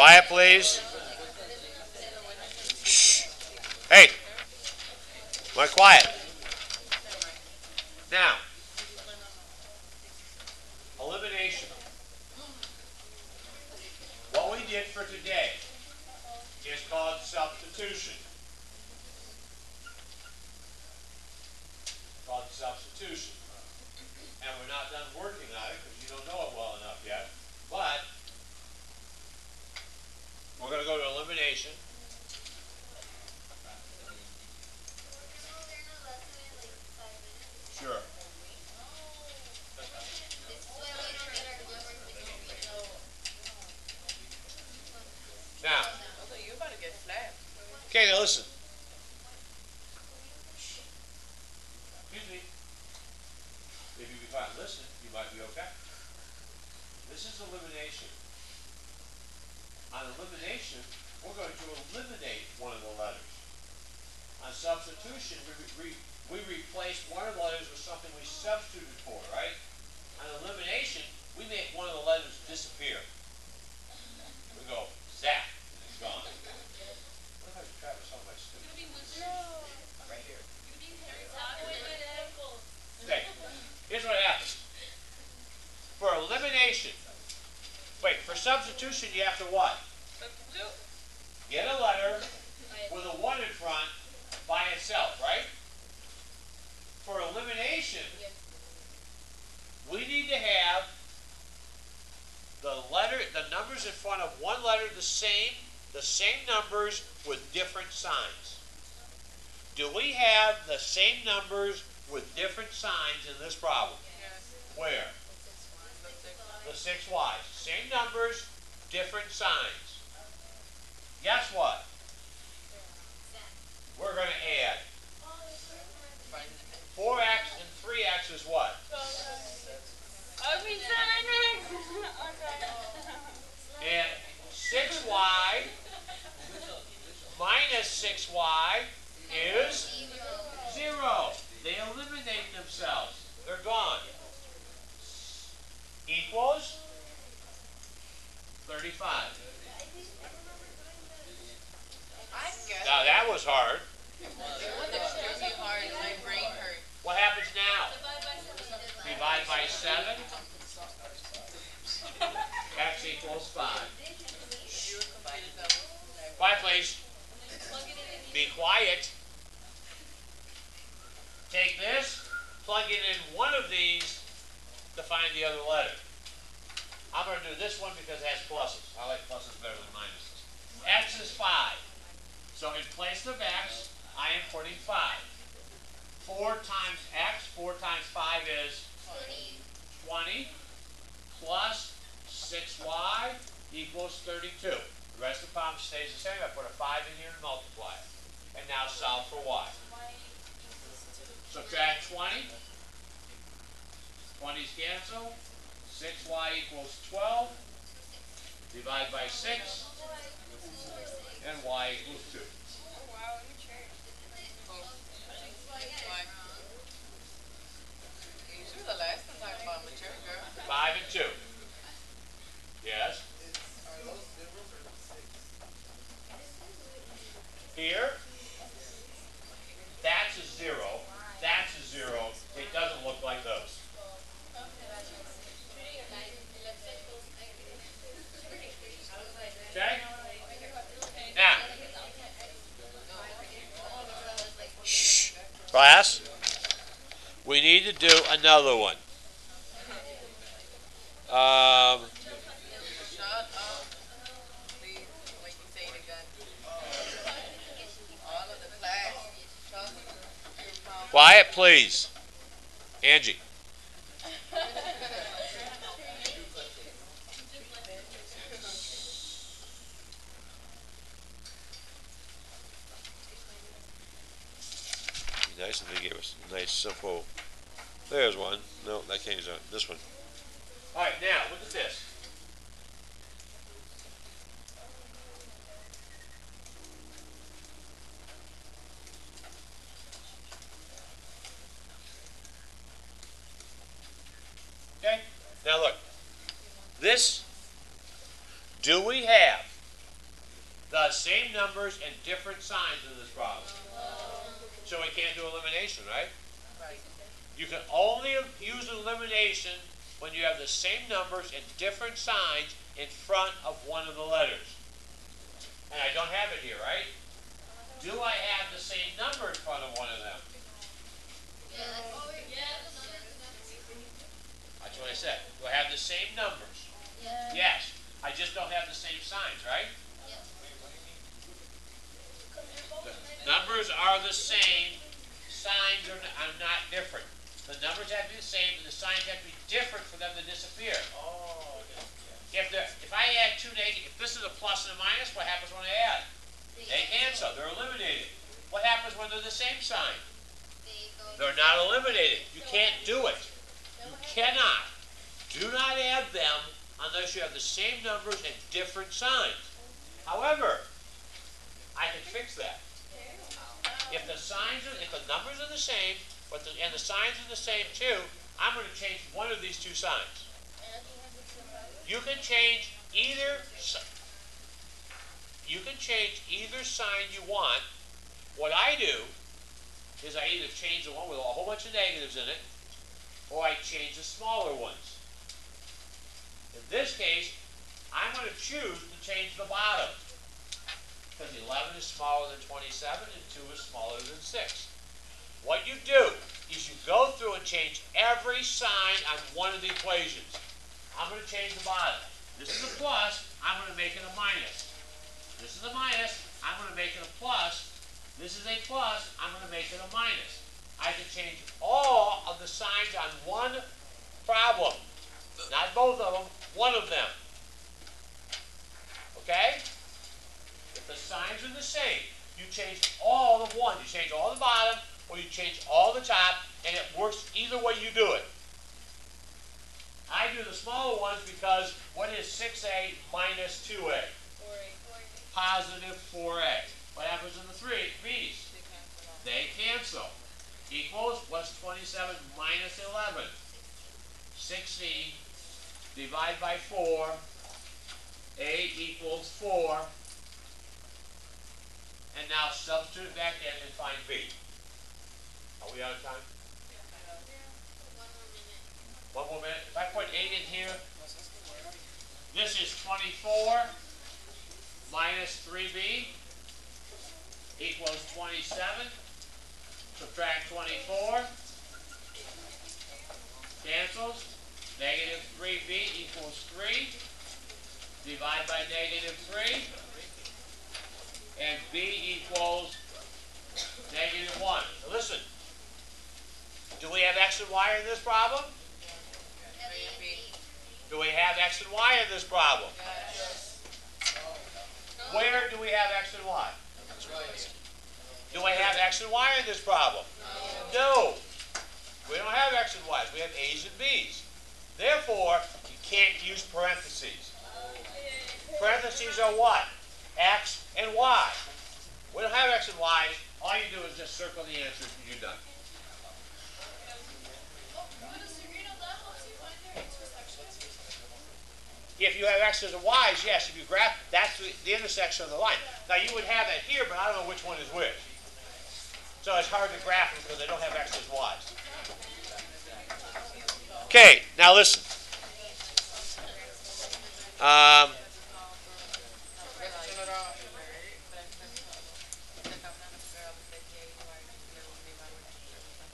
Quiet, please. Shh. Hey, more quiet. Now, elimination. What we did for today is called substitution. Called substitution. And we're not done working on it because you don't know it well enough yet. But we're going to go to elimination. Sure. Now, you about to get slapped. Okay, now listen. Excuse me. If you be quiet and listen, you might be okay. This is elimination. On elimination, we're going to eliminate one of the letters. On substitution, we replace one of the letters with something we substituted for, right? On elimination, we make one of the letters disappear. We go, zap, and it's gone. What if I try with some of my students? Right here. Okay, here's what happens. For elimination, for substitution you have to what? Get a letter with a 1 in front by itself, right? For elimination, we need to have the numbers in front of one letter the same numbers with different signs. Do we have the same numbers with different signs in this problem? Yes. Where? The 6Y's. Same numbers, different signs. Guess what? We're going to add 4x and 3x is what? And 6y minus 6y is 0. They eliminate themselves. They're gone. Equals 35. Now that was hard. What happens now? Divide by 7. X equals 5. Quiet, please. Be quiet. Take this, plug it in one of these to find the other letter. I'm going to do this one because it has pluses. I like pluses better than minuses. X is 5. So in place of x, I am putting 5. 4 times x, 4 times 5 is 20 plus 6y equals 32. The rest of the problem stays the same. I put a 5 in here and multiply it. And now solve for y. Subtract 20. 20's cancel. 6y equals 12. Divide by 6. And y equals 2. You the last time talking about mature, girl. 5 and 2. Yes. Here, that's a 0. That's a 0. It doesn't look like those. Okay? Now, shh, class, we need to do another one. Shut up. Please, when you say it again. All of the class. Quiet, please. Angie. Be nice if they gave us a nice, simple. There's one. No, that can't use that. This one. All right, now look at this. Okay. Now look. This. Do we have The same numbers and different signs in this problem. So we can't do elimination, right? Right. You can only use elimination when you have the same numbers and different signs in front of one of the letters. And I don't have it here, right? Do I have the same number in front of one of them? That's what I said. Do I have the same numbers? Yes. I just don't have the same signs, right? The numbers are the same. Signs are not different. The numbers have to be the same, and the signs have to be different for them to disappear. If I add two negatives, if this is a plus and a minus, what happens when I add? They cancel. They're eliminated. What happens when they're the same sign? They're not eliminated. You can't do it. You cannot. Do not add them unless you have the same numbers and different signs. However, I can fix that. If the numbers are the same, and the signs are the same too, I'm going to change one of these two signs. You can change either. You can change either sign you want. What I do is I either change the one with a whole bunch of negatives in it, or I change the smaller ones. In this case, I'm going to choose to change the bottom, because 11 is smaller than 27 and 2 is smaller than 6. What you do is you go through and change every sign on one of the equations. I'm going to change the bottom. This is a plus, I'm going to make it a minus. This is a minus, I'm going to make it a plus. This is a plus, I'm going to make it a minus. I can change all of the signs on one problem. Not both of them, one of them. Okay? If the signs are the same, you change all of one. You change all the bottom, or you change all the top, and it works either way you do it. I do the smaller ones because what is 6a minus 2a? Positive 4a. What happens in the three b's? They cancel. Equals, what's 27 minus 11? 6e, divide by 4, a equals 4. And now substitute it back in and find b. Are we out of time? One more minute. If I put 8 in here, this is 24 minus 3b equals 27. Subtract 24. Cancels. Negative 3b equals 3. Divide by negative 3. And b equals negative 1. Now listen. Do we have x and y in this problem? Do we have x and y in this problem? Where do we have x and y? Do we have x and y in this problem? No. We don't have x and y's. We have a's and b's. Therefore, you can't use parentheses. Parentheses are what? X and y. We don't have x and y's. All you do is just circle the answers and you're done. If you have x's and y's, yes, if you graph, that's the intersection of the line. Now you would have that here, but I don't know which one is which. So it's hard to graph them because they don't have x's and y's. Okay, now listen.